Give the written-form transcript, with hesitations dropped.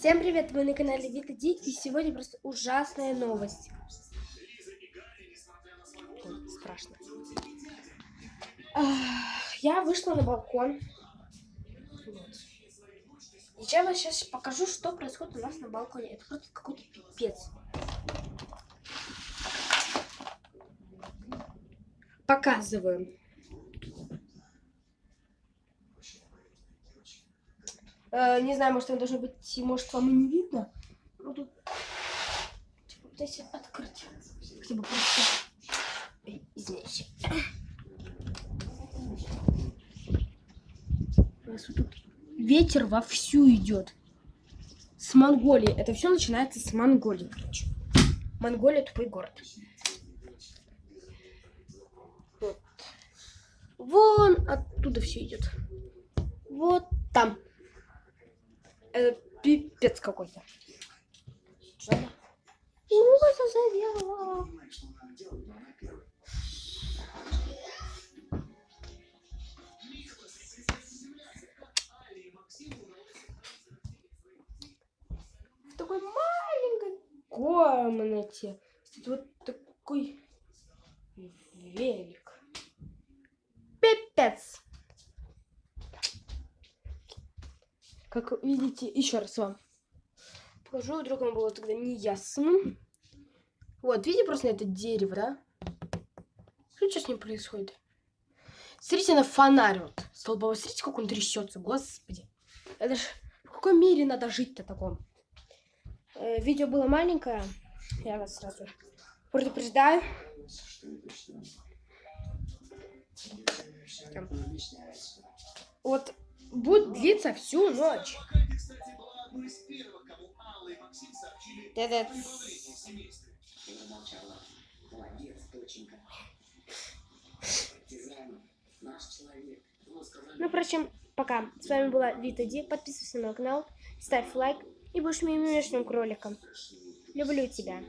Всем привет, вы на канале Вита Ди, и сегодня просто ужасная новость. Ой, страшно. Я вышла на балкон. Вот. И я вам сейчас покажу, что происходит у нас на балконе. Это просто какой-то пипец. Показываю. Не знаю, может, там должно быть, может, вам и не видно. Ну, тут, типа, пытаюсь открыть. Хотя бы просто... Извините. У нас вот тут ветер вовсю идет. С Монголии. Это все начинается с Монголии, короче. Монголия — тупой город. Вот. Вон оттуда все идет. Вот там. Это пипец какой-то. Ужас завела. В такой маленькой комнате стоит вот такой велик. Пипец. Как видите, еще раз вам покажу, вдруг вам было тогда не ясно. Вот, видите просто на это дерево, да? Что с ним происходит? Смотрите на фонарь вот столбовой. Смотрите, как он трясется, господи. Это ж в каком мире надо жить-то таком? Видео было маленькое. Я вас сразу предупреждаю. Вот будет длиться всю ночь. Ну, впрочем, пока. С вами была Вита Ди. Подписывайся на мой канал, ставь лайк и будешь моим умешным кроликом. Люблю тебя.